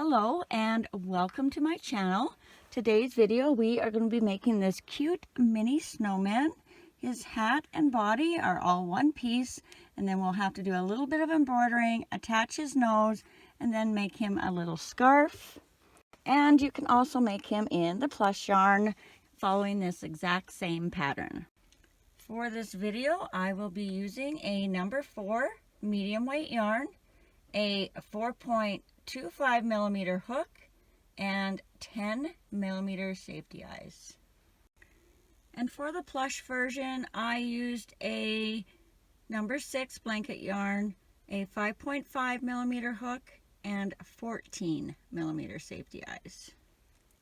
Hello and welcome to my channel. Today's video we are going to be making this cute mini snowman. His hat and body are all one piece, and then we'll have to do a little bit of embroidering, attach his nose, and then make him a little scarf. And you can also make him in the plush yarn following this exact same pattern. For this video I will be using a number 4 medium weight yarn, a 4.25 millimeter hook, and 10 millimeter safety eyes. And for the plush version I used a number 6 blanket yarn, a 5.5 millimeter hook, and 14 millimeter safety eyes.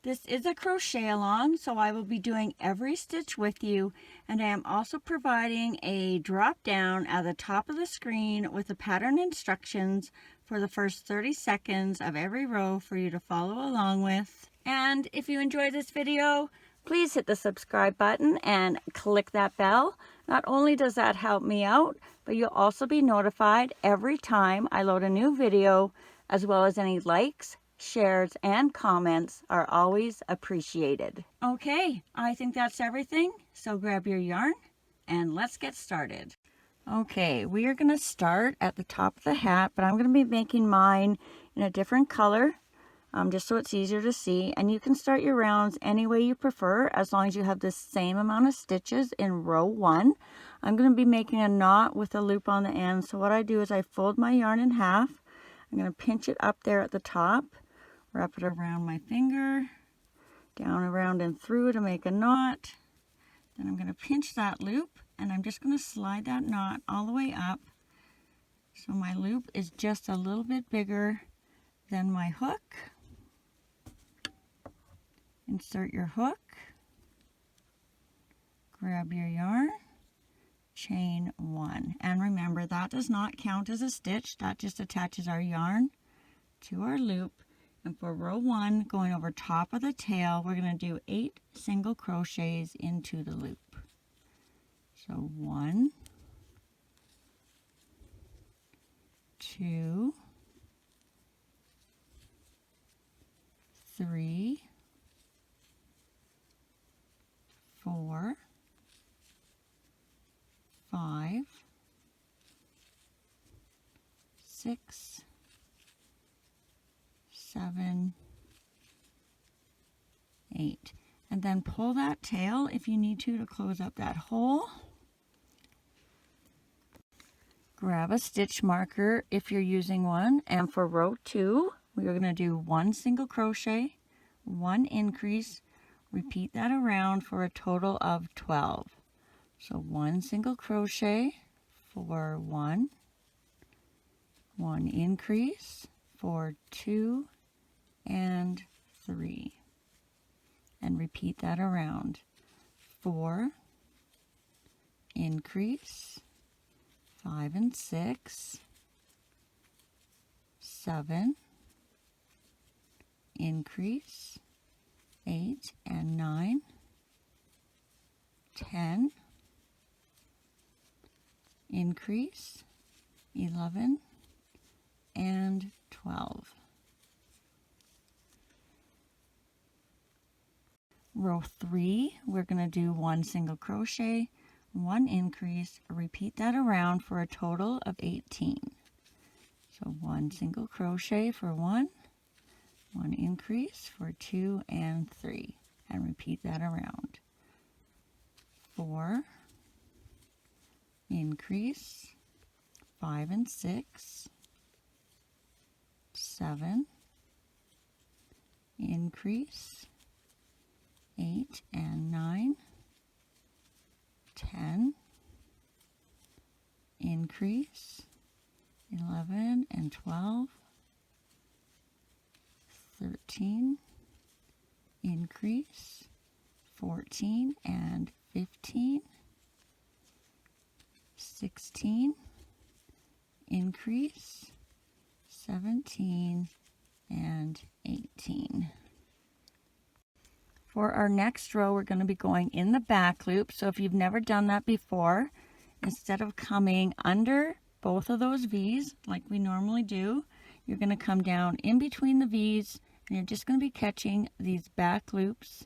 This is a crochet along, so I will be doing every stitch with you, and I am also providing a drop down at the top of the screen with the pattern instructions for the first 30 seconds of every row for you to follow along with. And if you enjoyed this video, please hit the subscribe button and click that bell. Not only does that help me out, but you'll also be notified every time I load a new video, as well as any likes, shares, and comments are always appreciated. Okay, I think that's everything, so grab your yarn and let's get started. Okay, we are going to start at the top of the hat, but I'm going to be making mine in a different color, just so it's easier to see. And you can start your rounds any way you prefer, as long as you have the same amount of stitches in row 1. I'm going to be making a knot with a loop on the end, so what I do is I fold my yarn in half. I'm going to pinch it up there at the top, wrap it around my finger, down, around, and through to make a knot. Then I'm going to pinch that loop, and I'm just going to slide that knot all the way up so my loop is just a little bit bigger than my hook. Insert your hook, grab your yarn, chain 1, and remember that does not count as a stitch, that just attaches our yarn to our loop. And for row 1, going over top of the tail, we're going to do 8 single crochets into the loop. So 1, 2, 3, 4, 5, 6, 7, 8, and then pull that tail if you need to close up that hole. Grab a stitch marker if you're using one, and for row 2 we are going to do 1 single crochet, 1 increase, repeat that around for a total of 12. So 1 single crochet for 1, 1 increase for 2 and 3, and repeat that around. 4, increase, 5 and 6, 7, increase, 8 and 9, 10, increase, 11 and 12. Row 3, we're going to do 1 single crochet, 1 increase, repeat that around for a total of 18. So 1 single crochet for 1, 1 increase for 2 and 3, and repeat that around. 4, increase, 5 and 6, 7, increase, 8 and 9, 10, increase, 11 and 12, 13, increase, 14 and 15, 16, increase, 17 and 18. For our next row, we're going to be going in the back loop. So if you've never done that before, instead of coming under both of those V's like we normally do, you're going to come down in between the V's, and you're just going to be catching these back loops,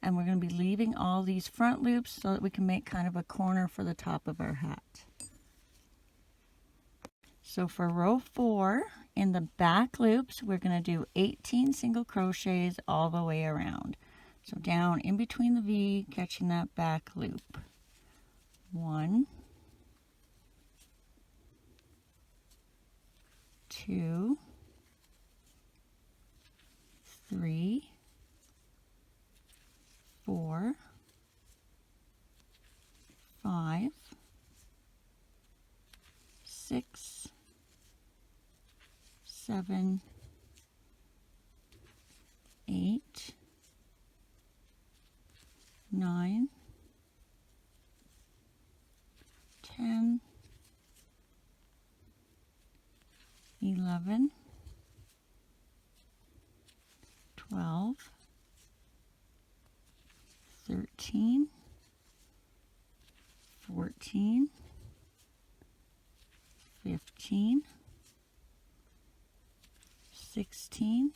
and we're going to be leaving all these front loops so that we can make kind of a corner for the top of our hat. So for row 4, in the back loops, we're going to do 18 single crochets all the way around. So down in between the V, catching that back loop. 1, 2, 3, 4, 5, 6, 7, 8, 9, 10, 11, 12, 13, 14, 15, 16,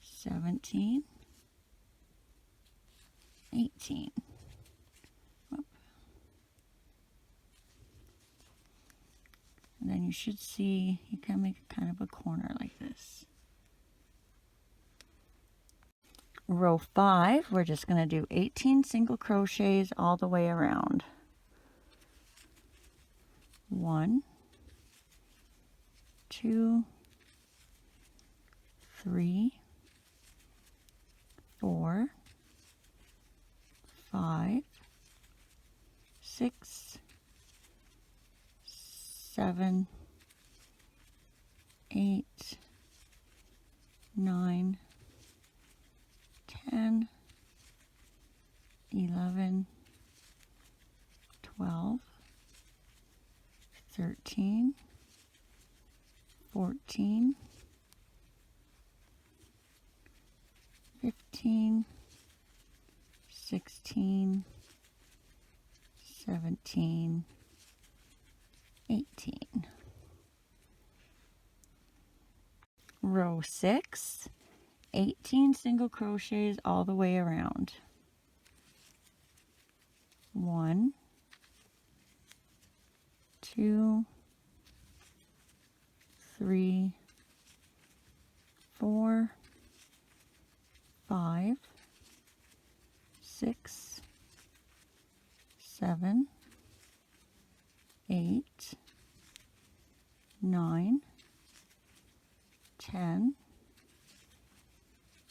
17, 18. Whoop. And then you should see, you can make kind of a corner like this. Row 5, we're just going to do 18 single crochets all the way around. 1, 2, 3, 4, 5, 6, 7, 8, 9, 10, 11, 12, 13, 14, 15, 16, 17, 18. Row 6, 18 single crochets all the way around. 1, 2, 3, 4, 5, 6, 7, 8, 9, 10,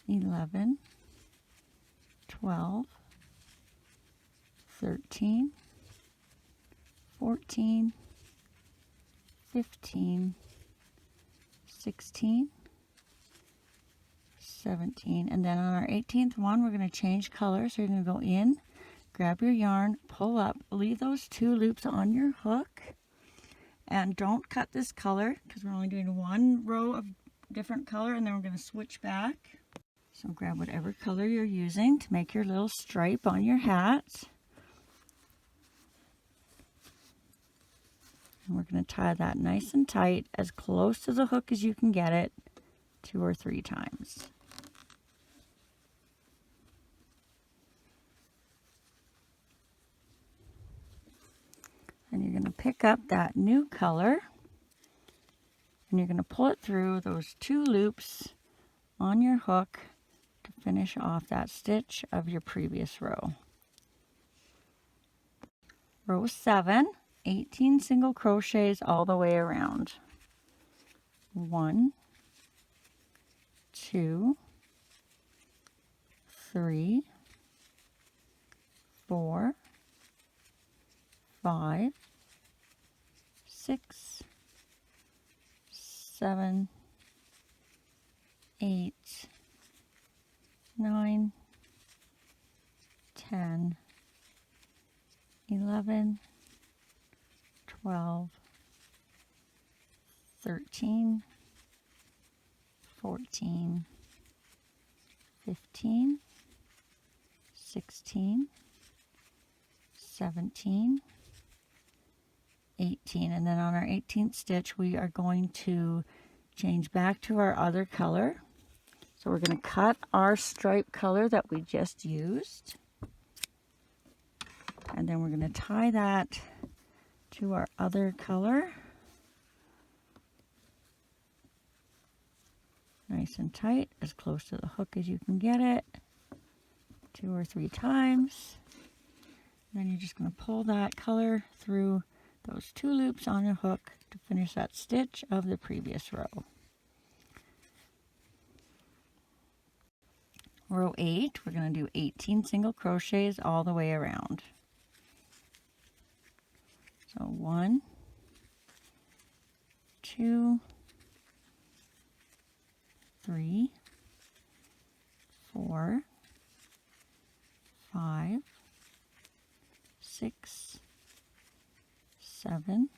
11, 12, 13, 14, 15, 16, 17, and then on our 18th one, we're going to change colors. So you're going to go in, grab your yarn, pull up, leave those 2 loops on your hook, and don't cut this color because we're only doing 1 row of different color, and then we're going to switch back. So grab whatever color you're using to make your little stripe on your hat. And we're going to tie that nice and tight, as close to the hook as you can get it, 2 or 3 times. And you're going to pick up that new color, and you're going to pull it through those 2 loops on your hook to finish off that stitch of your previous row. Row 7, 18 single crochets all the way around. 1, 2, 3, 4, 5, 6, 7, 8, 9, 10, 11, 12, 13, 14, 15, 16, 17, 18, and then on our 18th stitch we are going to change back to our other color. So we're going to cut our stripe color that we just used, and then we're going to tie that to our other color nice and tight, as close to the hook as you can get it, 2 or 3 times. Then you're just going to pull that color through those 2 loops on your hook to finish that stitch of the previous row. Row 8, we're going to do 18 single crochets all the way around. So 1, 2, 3, 4, 5, 6, 7,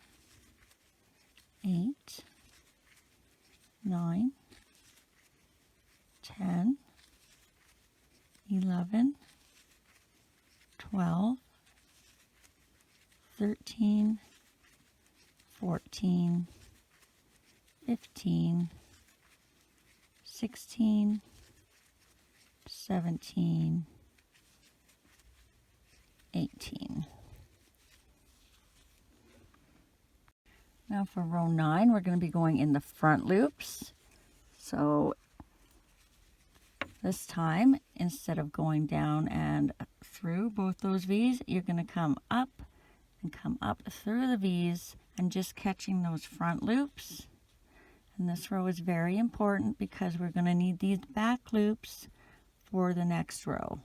8, 9, 10, 11, 12, 13, 14, 15, 16, 17, 18. Now for row 9, we're going to be going in the front loops. So this time, instead of going down and through both those V's, you're going to come up and come up through the V's and just catching those front loops. And this row is very important because we're going to need these back loops for the next row.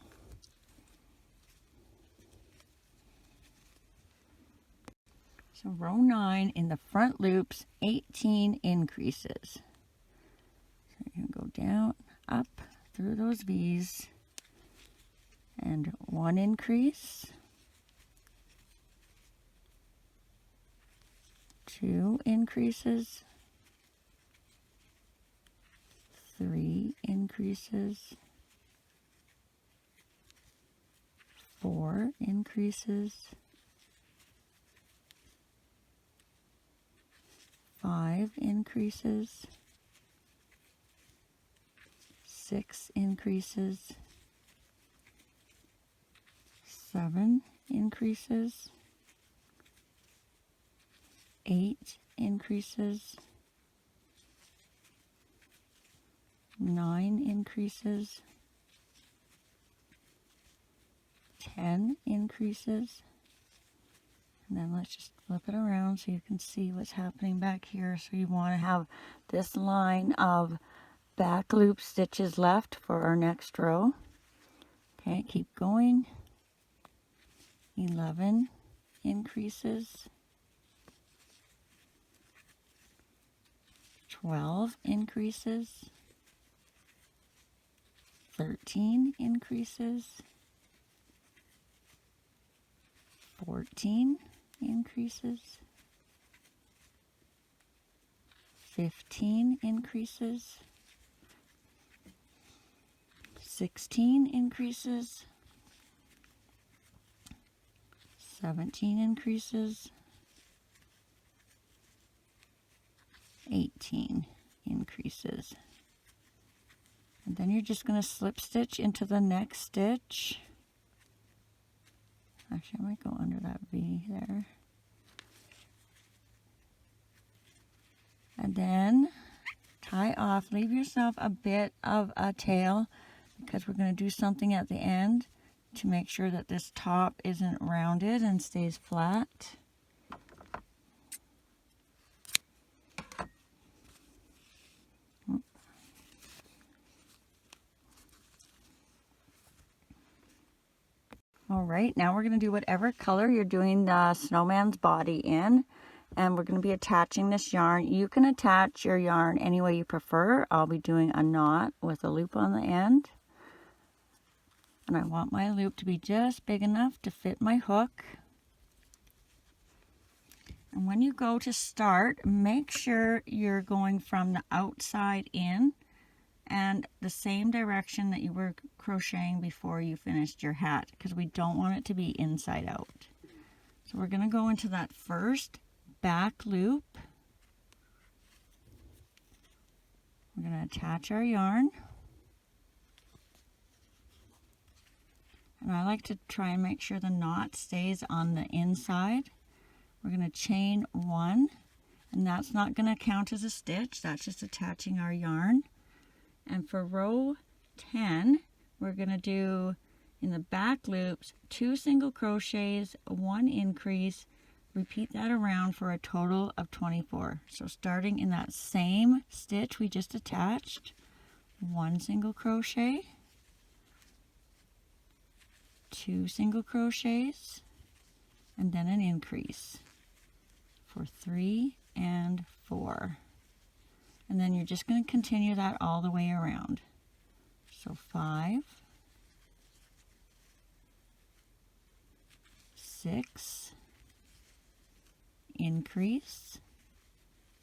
So row 9 in the front loops, 18 increases. So you're going to go down, up through those V's, and 1 increase, 2 increases, 3 increases, 4 increases, 5 increases, 6 increases, 7 increases, 8 increases, 9 increases, 10 increases, and then let's just flip it around so you can see what's happening back here. So you want to have this line of back loop stitches left for our next row. Okay, keep going. 11 increases, 12 increases, 13 increases, 14 increases, 15 increases, 16 increases, 17 increases, 18 increases. And then you're just going to slip stitch into the next stitch. Actually, I might go under that V there. And then tie off, leave yourself a bit of a tail because we're going to do something at the end to make sure that this top isn't rounded and stays flat. All right, now we're going to do whatever color you're doing the snowman's body in, and we're going to be attaching this yarn. You can attach your yarn any way you prefer. I'll be doing a knot with a loop on the end, and I want my loop to be just big enough to fit my hook. And when you go to start, make sure you're going from the outside in and the same direction that you were crocheting before you finished your hat, because we don't want it to be inside out. So we're going to go into that first back loop, we're going to attach our yarn. And I like to try and make sure the knot stays on the inside. We're going to chain 1, and that's not going to count as a stitch. That's just attaching our yarn. And for row 10, we're going to do in the back loops 2 single crochets, 1 increase. Repeat that around for a total of 24. So starting in that same stitch we just attached, 1 single crochet, 2 single crochets, and then an increase for 3 and 4. And then you're just going to continue that all the way around. So 5, 6, increase,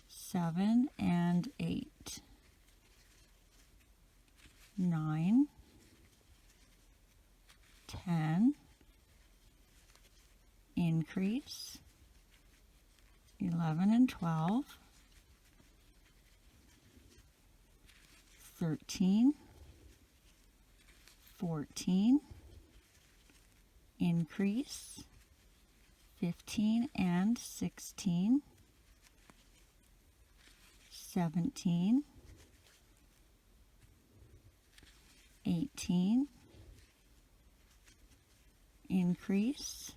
7 and 8, 9, 10, increase, 11 and 12, 13, 14, increase, 15 and 16, 17, 18, increase,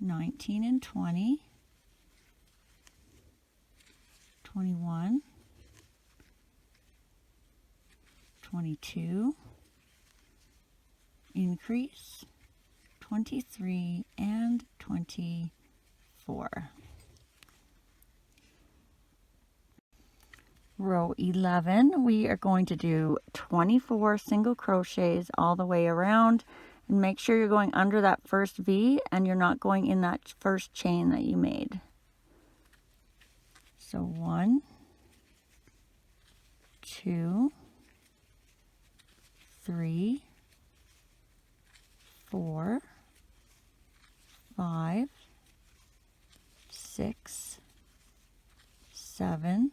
19 and 20, 21, 22, increase, 23 and 24. Row 11, we are going to do 24 single crochets all the way around, and make sure you're going under that first V and you're not going in that first chain that you made. So 1, 2, 3, 4, 5, 6, 7,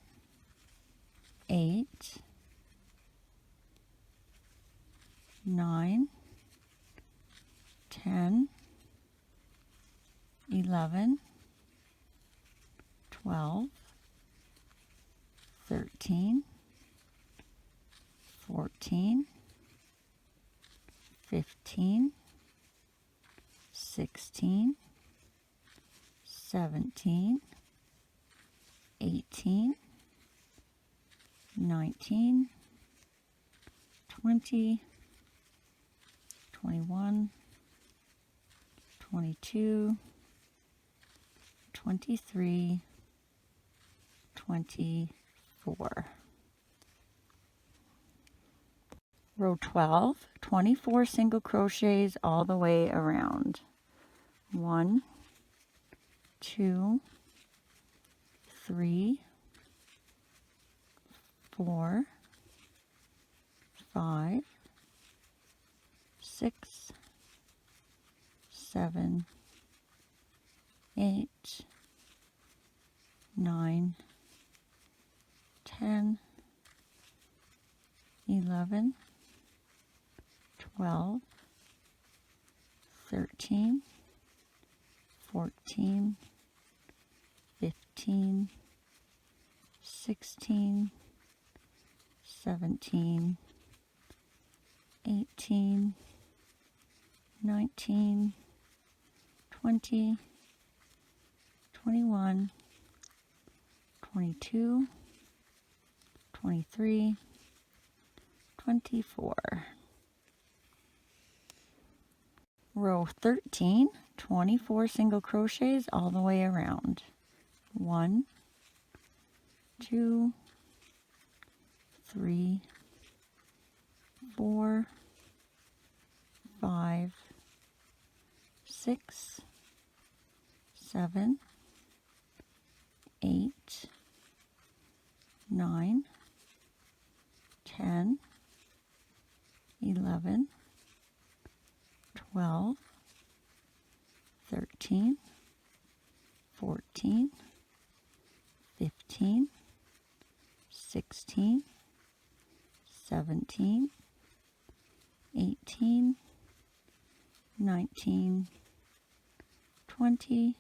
8, 9, 10, 11, 12, 13, 14, 15, 16, 17, 18, 19, 20, 21, 22, 23, 24. Row 12, 24 single crochets all the way around. 1, 2, 3, 4, 5, 6, 7, 8, 9, 10, 11, 12, 13, 14, 15, 16, 17, 18, 19, 20, 21, 22, 23, 24. Row 13, 24 single crochets all the way around. 1, 2, 3, 4, 5, 6, 7, 8, 9, 10, 11, 12, 13, 14, 15, 16, 17, 18, 19, 20,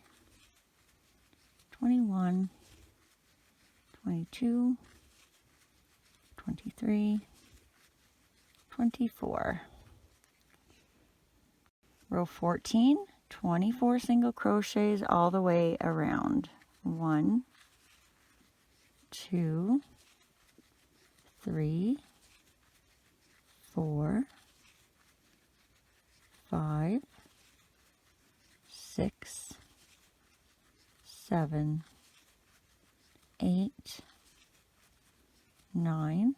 21, 22, 23, 24. Row 14, 24 single crochets all the way around. 1, 2, 3, 4, 5, 6, 7, 8, 9,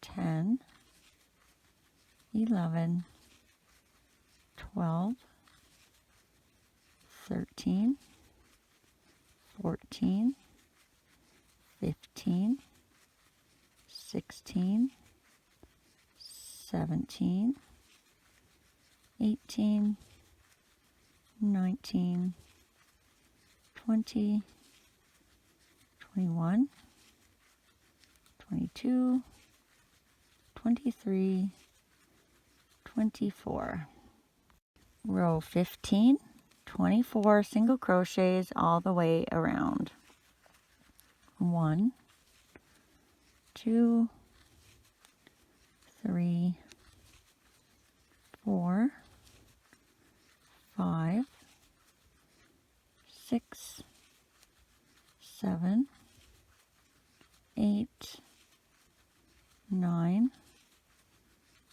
10, 11, 12, 13, 14, 15, 16, 17, 18, 19, 20, 21, 22, 23, 24. Row 15, 24 single crochets all the way around. 1, 2, 3, 4, 5, 6, 7, 8, 9,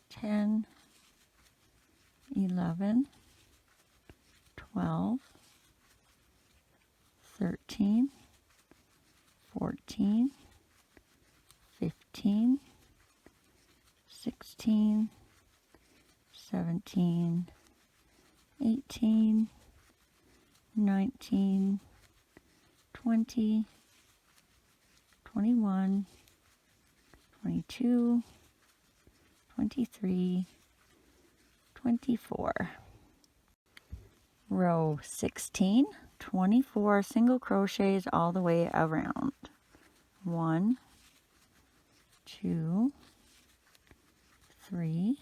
10, 11, 12, 13, 14, 15, 16, 17, 18, 19, 20, 21, 22, 23, 24. Row 16, 24 single crochets all the way around. 1, 2, 3,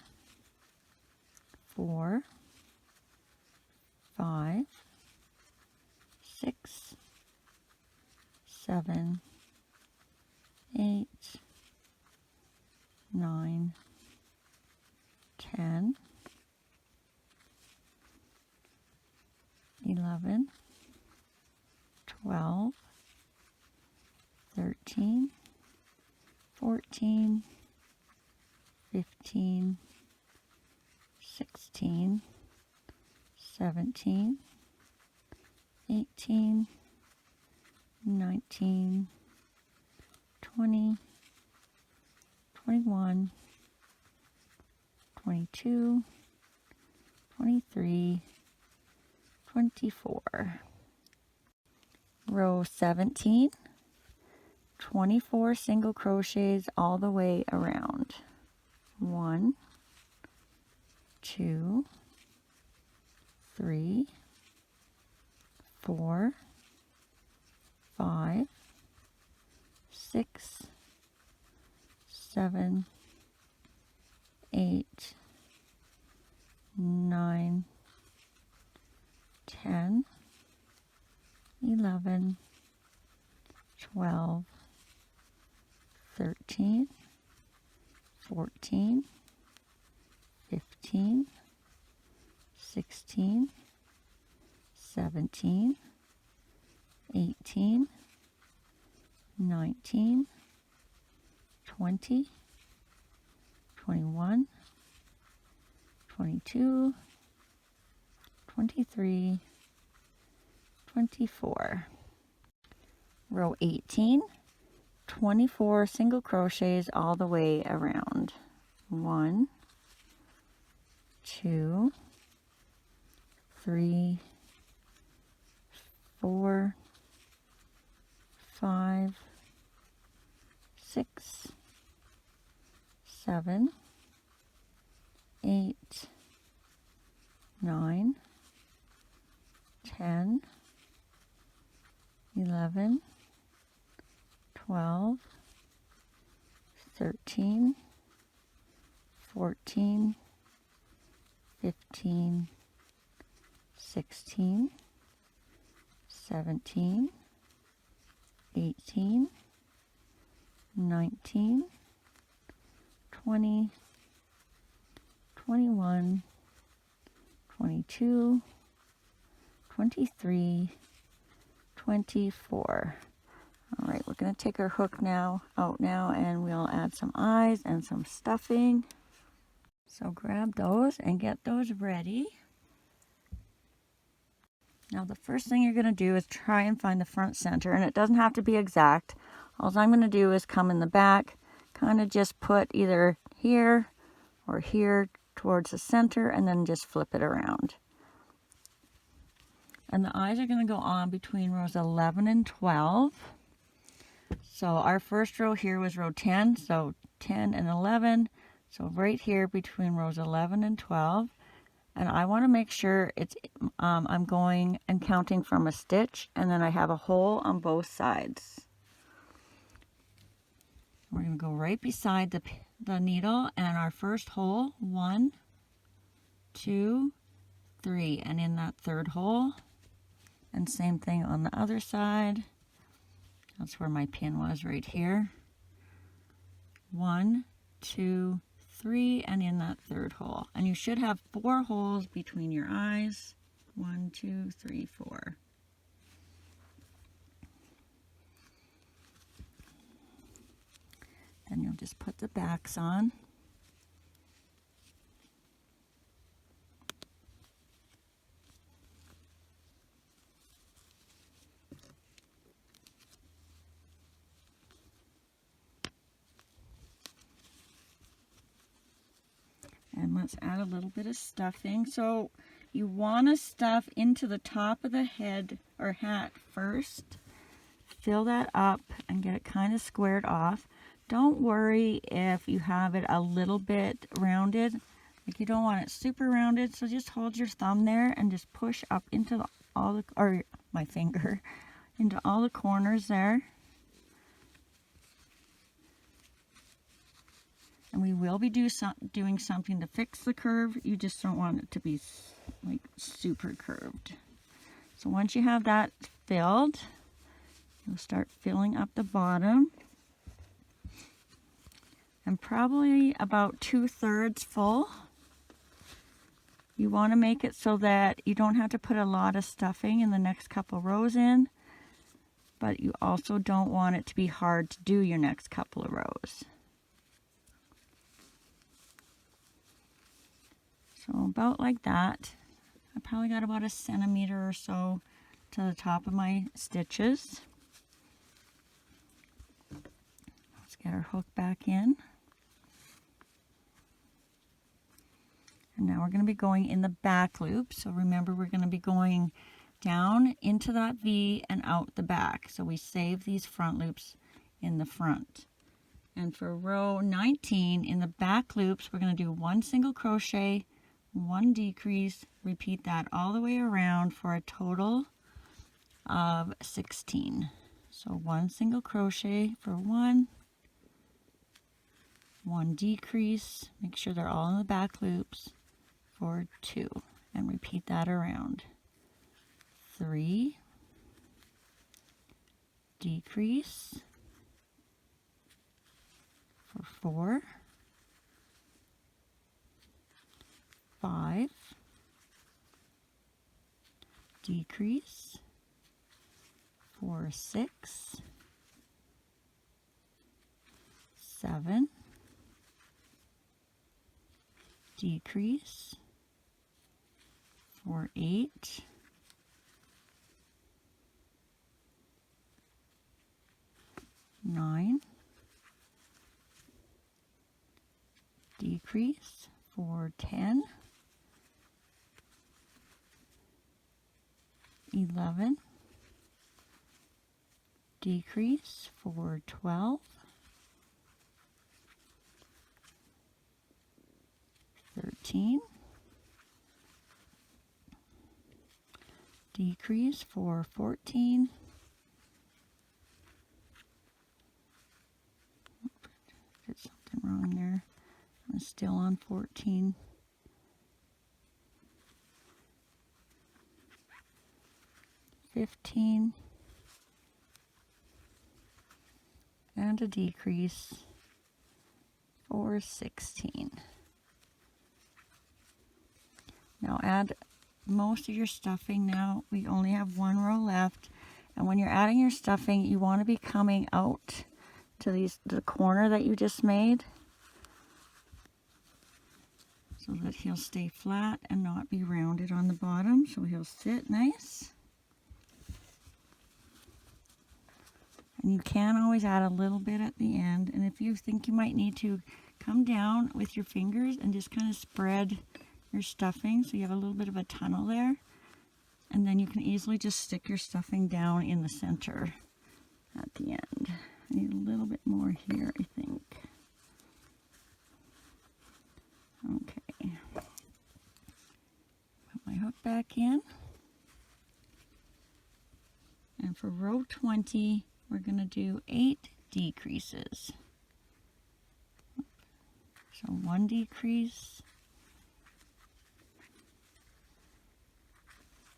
4, 5, 6, 7, 8, 9, 10, 11, 12, 13, 14, 15, 16, 17, 18, 19, 20, 21, 22, 23, 24. Row 17, 24 single crochets all the way around. 1, 2, 3, 4, 5, 6, 7, 8, 9, 10, 11, 12, 13, 14, 15, 16, 17, 18, 19, 20, 21, 22, 23, 24. Row 18, 24 single crochets all the way around. 1, 2, 3, 4, 5, 6, 7, 8, 9, 10, 11, 12, 13, 14, 15, 16, 17, 18, 19, 20, 21, 22, 23, 24. All right, we're going to take our hook out now, and we'll add some eyes and some stuffing. So grab those and get those ready. Now the first thing you're going to do is try and find the front center, and it doesn't have to be exact. All I'm going to do is come in the back, kind of just put either here or here towards the center, and then just flip it around. And the eyes are going to go on between rows 11 and 12. So our first row here was row 10, so 10 and 11. So right here between rows 11 and 12. And I want to make sure it's I'm going and counting from a stitch, and then I have a hole on both sides. We're going to go right beside the needle and our first hole, 1, 2, 3, and in that third hole, and same thing on the other side. That's where my pin was, right here. 1, 2, 3, and in that third hole. And you should have 4 holes between your eyes. 1, 2, 3, 4. Then you'll just put the backs on. And let's add a little bit of stuffing. So you want to stuff into the top of the head or hat first. Fill that up and get it kind of squared off. Don't worry if you have it a little bit rounded. Like you don't want it super rounded, so just hold your thumb there and just push up into my finger, into all the corners there. And we will be doing something to fix the curve. You just don't want it to be like super curved. So once you have that filled, you'll start filling up the bottom. And probably about 2/3 full. You want to make it so that you don't have to put a lot of stuffing in the next couple rows in, but you also don't want it to be hard to do your next couple of rows. So about like that. I probably got about 1 centimeter or so to the top of my stitches. Let's get our hook back in. And now we're going to be going in the back loop. So remember, we're going to be going down into that V and out the back. So we save these front loops in the front. And for row 19, in the back loops, we're going to do 1 single crochet, 1 decrease, repeat that all the way around for a total of 16. So 1 single crochet for 1, 1 decrease, make sure they're all in the back loops, for 2, and repeat that around. 3, decrease for 4, 5, decrease for 6, 7, decrease for 8, 9, decrease for 10, 11, decrease for 12, 13, decrease for 14, did something wrong there. I'm still on 14. 15. And a decrease for 16. Now add most of your stuffing. Now we only have one row left, and when you're adding your stuffing, you want to be coming out to the corner that you just made, so that he'll stay flat and not be rounded on the bottom, so he'll sit nice. And you can always add a little bit at the end, and if you think you might need to, come down with your fingers and just kind of spread your stuffing so you have a little bit of a tunnel there, and then you can easily just stick your stuffing down in the center at the end. I need a little bit more here, I think. Okay, put my hook back in, and for row 20 we're going to do 8 decreases. So 1 decrease,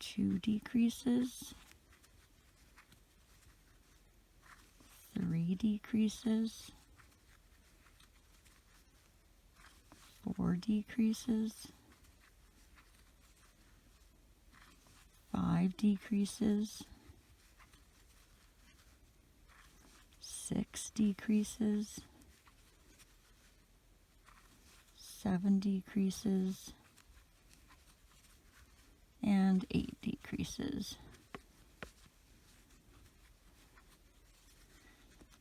2 decreases, 3 decreases, 4 decreases, 5 decreases, 6 decreases, 7 decreases, and 8 decreases.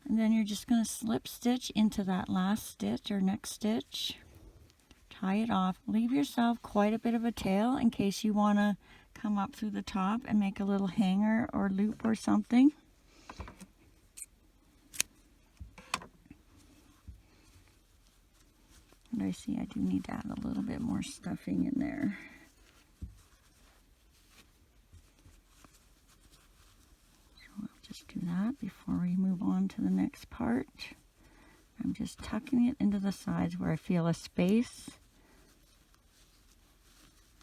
And then you're just going to slip stitch into that last stitch or next stitch, tie it off, leave yourself quite a bit of a tail in case you want to come up through the top and make a little hanger or loop or something. And I see I do need to add a little bit more stuffing in there. So I'll just do that before we move on to the next part. I'm just tucking it into the sides where I feel a space.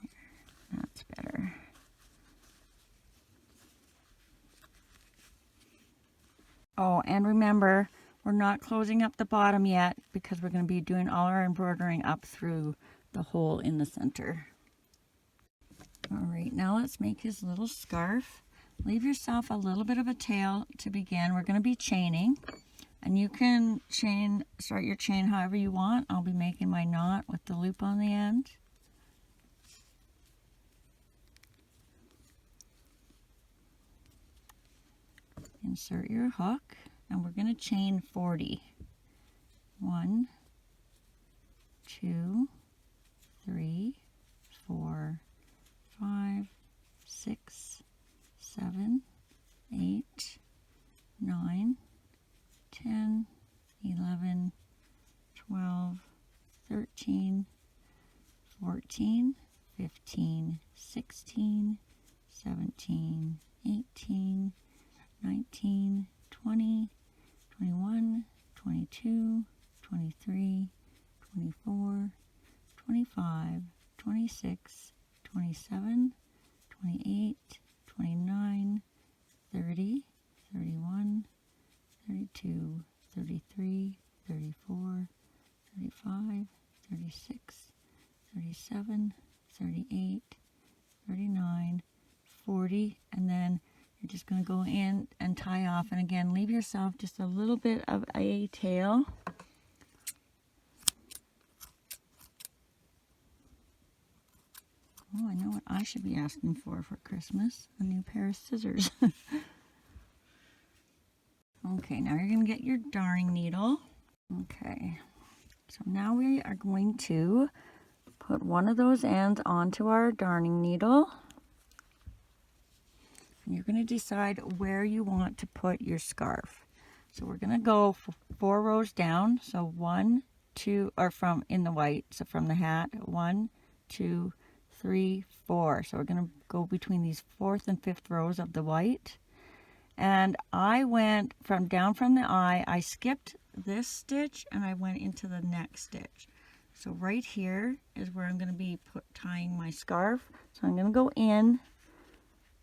There, that's better. Oh, and remember, we're not closing up the bottom yet because we're going to be doing all our embroidering up through the hole in the center. All right, now let's make his little scarf. Leave yourself a little bit of a tail to begin. We're going to be chaining, and you can start your chain however you want. I'll be making my knot with the loop on the end. Insert your hook, and we're going to chain 40. 1, 2, 3, 4, 5, 6, 7, 8, 9, 10, 11, 12, 13, 14, 15, 16, 17, 18, 19, 20, 21, 22, 23, 24, 25, 26, 27, 28, 29, 30, 31, 32, 33, 34, 35, 36, 37, 38, 39, 40, and then you're just going to go in and tie off, and again leave yourself just a little bit of a tail. Oh, I know what I should be asking for Christmas, a new pair of scissors. Okay, now you're going to get your darning needle. Okay, so now we are going to put one of those ends onto our darning needle. And you're going to decide where you want to put your scarf. So we're going to go 4 rows down. So 1, 2, or from in the white. So from the hat, 1, 2, 3, 4. So we're going to go between these 4th and 5th rows of the white. And I went down from the eye, I skipped this stitch and I went into the next stitch. So right here is where I'm going to be tying my scarf. So I'm going to go in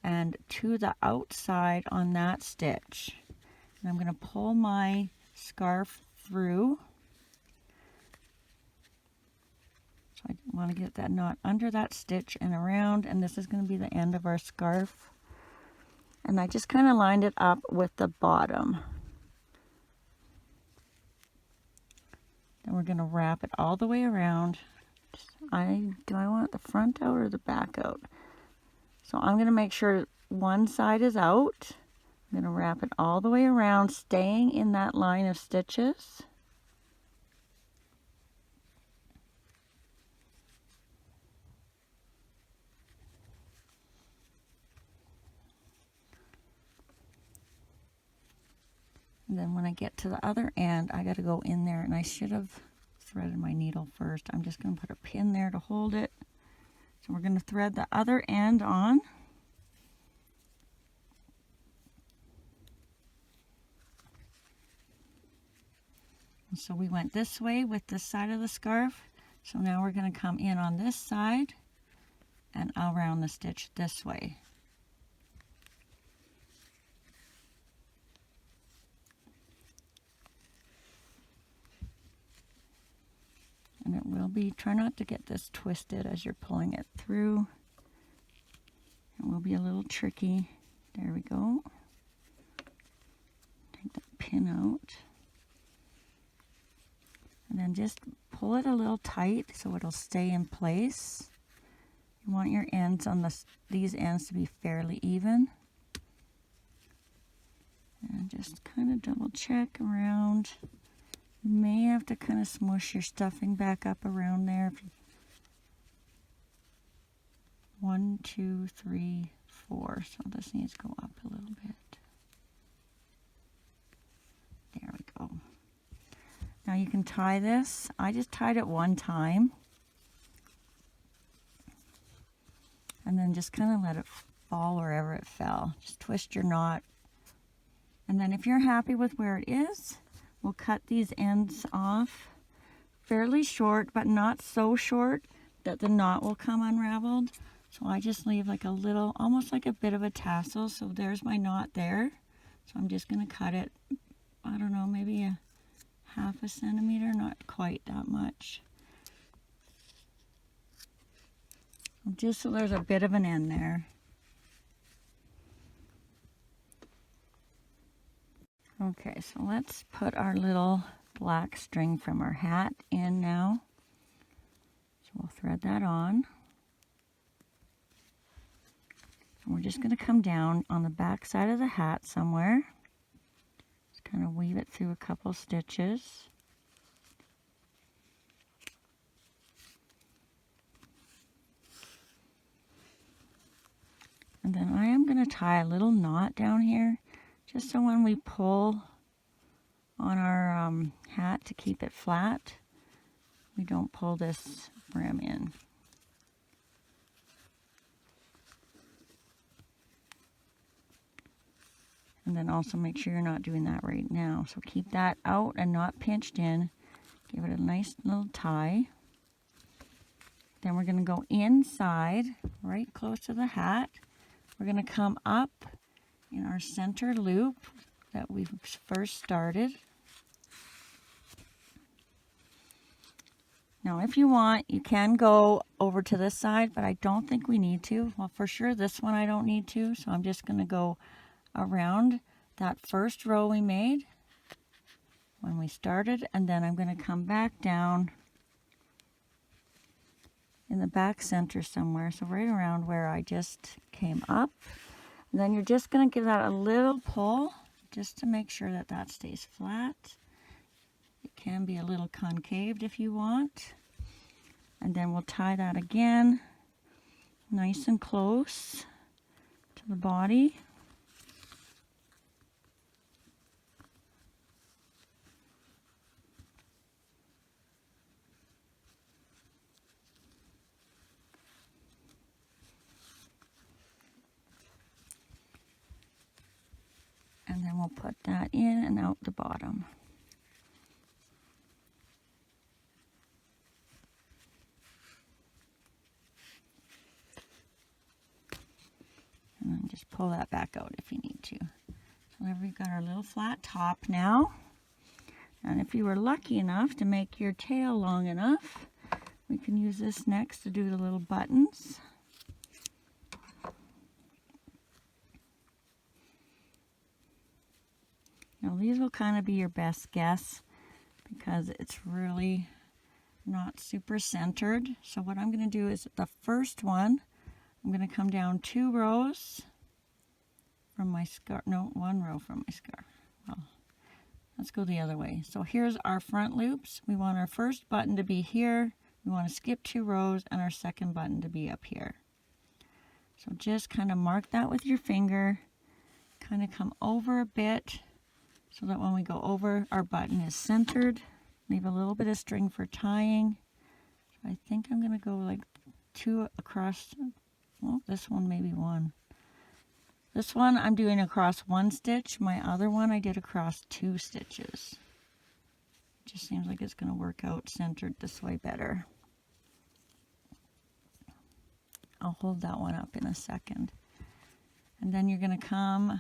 and to the outside on that stitch. And I'm going to pull my scarf through. So I want to get that knot under that stitch and around, and this is going to be the end of our scarf. And I just kind of lined it up with the bottom. Then we're going to wrap it all the way around. Do I want the front out or the back out? So I'm going to make sure one side is out. I'm going to wrap it all the way around, staying in that line of stitches. And then when I get to the other end, I got to go in there, and I should have threaded my needle first. I'm just going to put a pin there to hold it. So we're going to thread the other end on. And so we went this way with this side of the scarf. So now we're going to come in on this side and around the stitch this way. And it will be, try not to get this twisted as you're pulling it through. It will be a little tricky. There we go. Take that pin out. And then just pull it a little tight so it'll stay in place. You want your ends on these ends to be fairly even. And just kind of double check around. You may have to kind of smush your stuffing back up around there. 1, 2, 3, 4. So this needs to go up a little bit. There we go. Now you can tie this. I just tied it one time. And then just kind of let it fall wherever it fell. Just twist your knot. And then if you're happy with where it is, we'll cut these ends off fairly short, but not so short that the knot will come unraveled. So I just leave like a little, almost like a bit of a tassel. So there's my knot there. So I'm just going to cut it, I don't know, maybe a half a centimeter, not quite that much. Just so there's a bit of an end there. Okay, so let's put our little black string from our hat in now. So we'll thread that on. And we're just going to come down on the back side of the hat somewhere. Just kind of weave it through a couple stitches. And then I am going to tie a little knot down here, just so when we pull on our hat to keep it flat, we don't pull this brim in. And then also make sure you're not doing that right now. So keep that out and not pinched in. Give it a nice little tie. Then we're going to go inside, right close to the hat. We're going to come up in our center loop that we first started. Now if you want, you can go over to this side, but I don't think we need to. Well, for sure this one I don't need to, so I'm just going to go around that first row we made when we started, and then I'm going to come back down in the back center somewhere, so right around where I just came up. And then you're just going to give that a little pull just to make sure that that stays flat. It can be a little concaved if you want. And then we'll tie that again nice and close to the body. And then we'll put that in and out the bottom. And then just pull that back out if you need to. So there we've got our little flat top now. And if you were lucky enough to make your tail long enough, we can use this next to do the little buttons. Now these will kind of be your best guess because it's really not super centered. So what I'm going to do is the first one, I'm going to come down 2 rows from my scarf. No, 1 row from my scarf. Well, let's go the other way. So here's our front loops. We want our first button to be here. We want to skip 2 rows and our second button to be up here. So just kind of mark that with your finger. Kind of come over a bit so that when we go over, our button is centered. Leave a little bit of string for tying. So I think I'm going to go like 2 across. Well, this one maybe 1. This one I'm doing across 1 stitch. My other one I did across 2 stitches. It just seems like it's going to work out centered this way better. I'll hold that one up in a second. And then you're going to come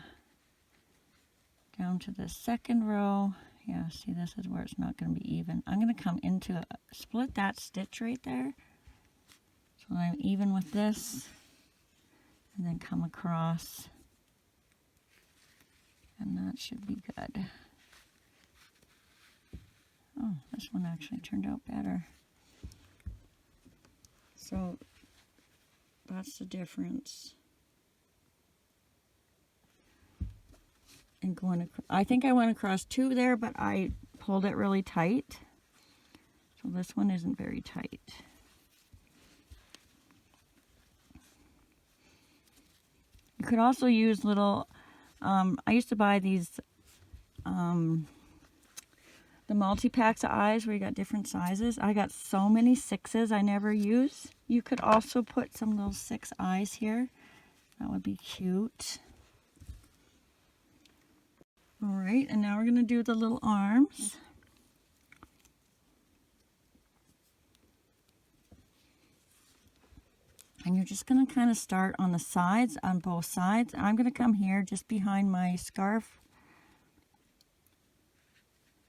down to the second row. Yeah, see, this is where it's not going to be even. I'm going to come into split that stitch right there so that I'm even with this, and then come across, and that should be good. Oh, this one actually turned out better. So that's the difference. And going across, I think I went across 2 there, but I pulled it really tight. So this one isn't very tight. You could also use little, I used to buy these, the multi-packs of eyes where you got different sizes. I got so many 6s I never use. You could also put some little 6 eyes here. That would be cute. All right, and now we're going to do the little arms. And you're just going to kind of start on the sides, on both sides. I'm going to come here just behind my scarf.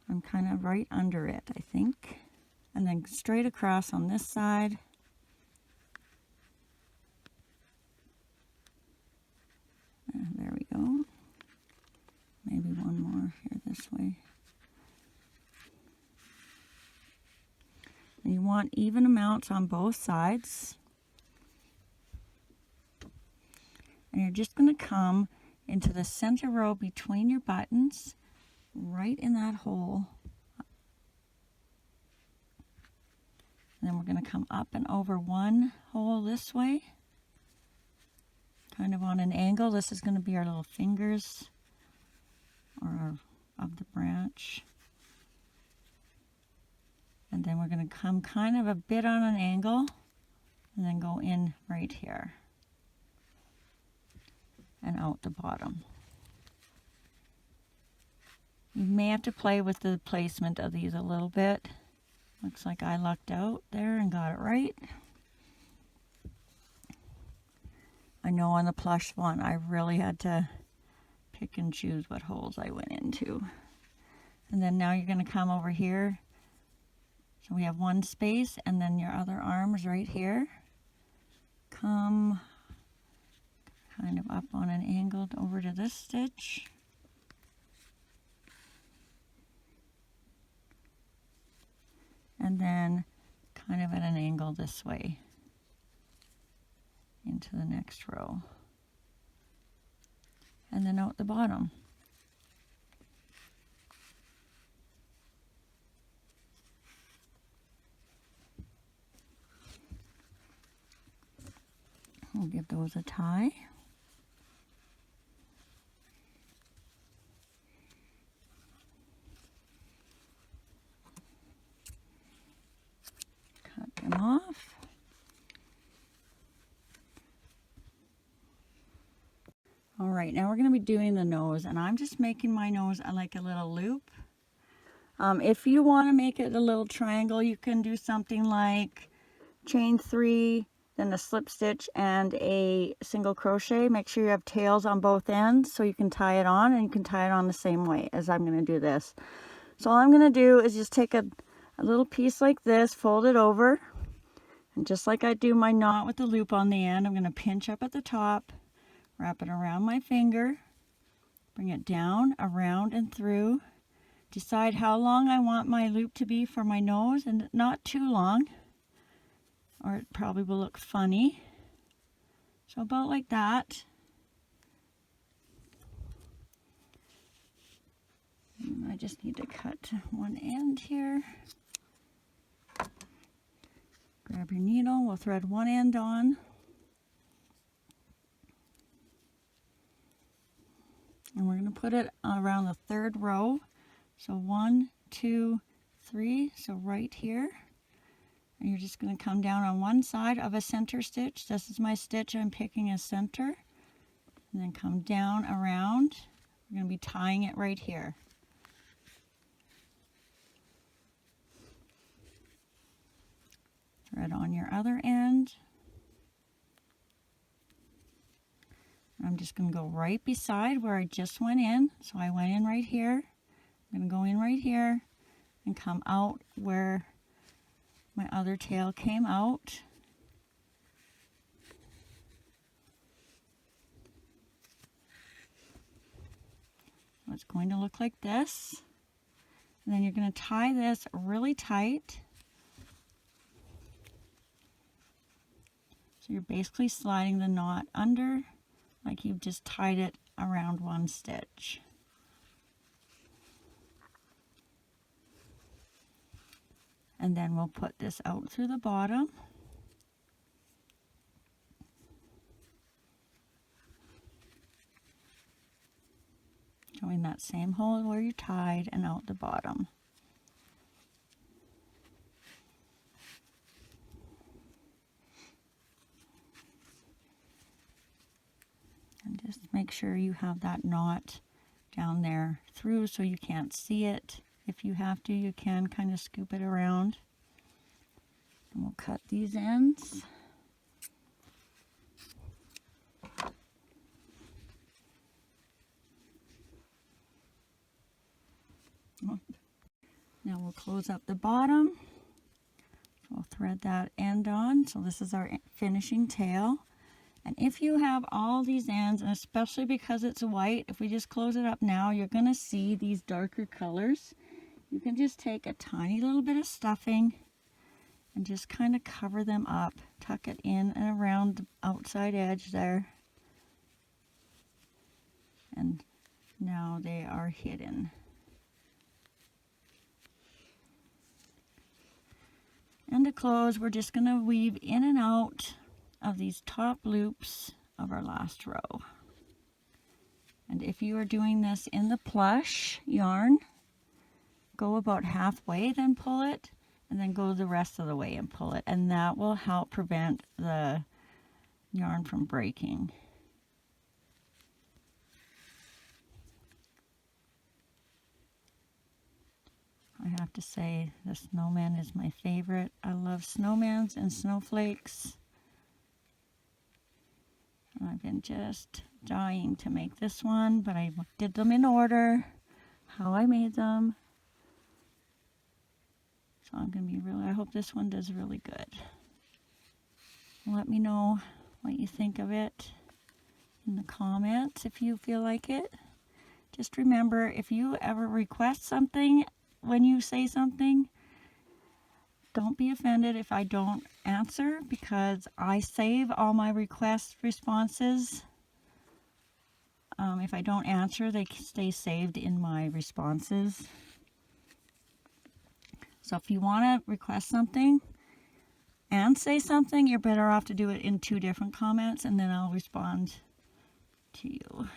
I'm kind of right under it, I think. And then straight across on this side. There we go. Maybe one more here this way. And you want even amounts on both sides. And you're just going to come into the center row between your buttons, right in that hole. And then we're going to come up and over 1 hole this way, kind of on an angle. This is going to be our little fingers of the branch. And then we're going to come kind of a bit on an angle and then go in right here and out the bottom. You may have to play with the placement of these a little bit. Looks like I lucked out there and got it right. I know on the plush one I really had to pick and choose what holes I went into. And then now you're going to come over here. So we have 1 space, and then your other arm is right here. Come kind of up on an angle over to this stitch. And then kind of at an angle this way into the next row. And then out the bottom. We'll give those a tie. Cut them off. All Alright, now we're going to be doing the nose, and I'm just making my nose like a little loop. If you want to make it a little triangle, you can do something like chain 3, then a slip stitch and a single crochet. Make sure you have tails on both ends so you can tie it on, and you can tie it on the same way as I'm going to do this. So all I'm going to do is just take a little piece like this, fold it over, and just like I do my knot with the loop on the end, I'm going to pinch up at the top, wrap it around my finger, bring it down, around and through. Decide how long I want my loop to be for my nose, and not too long, or it probably will look funny. So about like that. And I just need to cut one end here. Grab your needle, we'll thread one end on. And we're going to put it around the 3rd row. So 1, 2, 3, so right here. And you're just going to come down on one side of a center stitch. This is my stitch I'm picking as center. And then come down around. We're going to be tying it right here. Thread on your other end. I'm just going to go right beside where I just went in. So I went in right here. I'm going to go in right here and come out where my other tail came out. So it's going to look like this. And then you're going to tie this really tight. So you're basically sliding the knot under like you've just tied it around one stitch. And then we'll put this out through the bottom. Going that same hole where you tied and out the bottom. And just make sure you have that knot down there through so you can't see it. If you have to, you can kind of scoop it around. And we'll cut these ends. Now we'll close up the bottom. We'll thread that end on. So this is our finishing tail. And if you have all these ends, and especially because it's white, if we just close it up now, you're going to see these darker colors. You can just take a tiny little bit of stuffing and just kind of cover them up. Tuck it in and around the outside edge there. And now they are hidden. And to close, we're just going to weave in and out of these top loops of our last row. And if you are doing this in the plush yarn, go about halfway, then pull it, and then go the rest of the way and pull it, and that will help prevent the yarn from breaking. I have to say, the snowman is my favorite. I love snowmans and snowflakes. I've been just dying to make this one, but I did them in order, how I made them. So I'm going to be I hope this one does really good. Let me know what you think of it in the comments if you feel like it. Just remember, if you ever request something when you say something, don't be offended if I don't answer, because I save all my request responses. If I don't answer, they stay saved in my responses. So if you want to request something and say something, you're better off to do it in 2 different comments, and then I'll respond to you.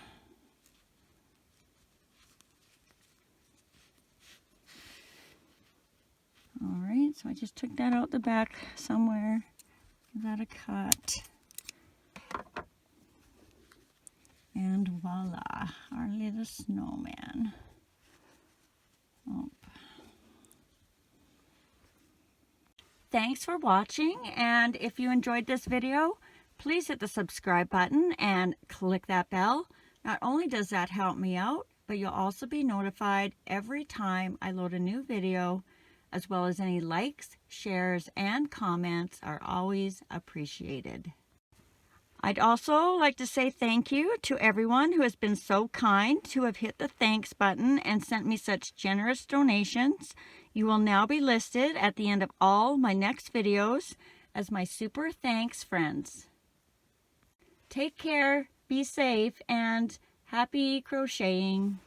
Alright, so I just took that out the back somewhere. Give that a cut. And voila, our little snowman. Oh. Thanks for watching, and if you enjoyed this video, please hit the subscribe button and click that bell. Not only does that help me out, but you'll also be notified every time I load a new video, as well as any likes, shares, and comments are always appreciated. I'd also like to say thank you to everyone who has been so kind to have hit the thanks button and sent me such generous donations. You will now be listed at the end of all my next videos as my super thanks friends. Take care, be safe, and happy crocheting.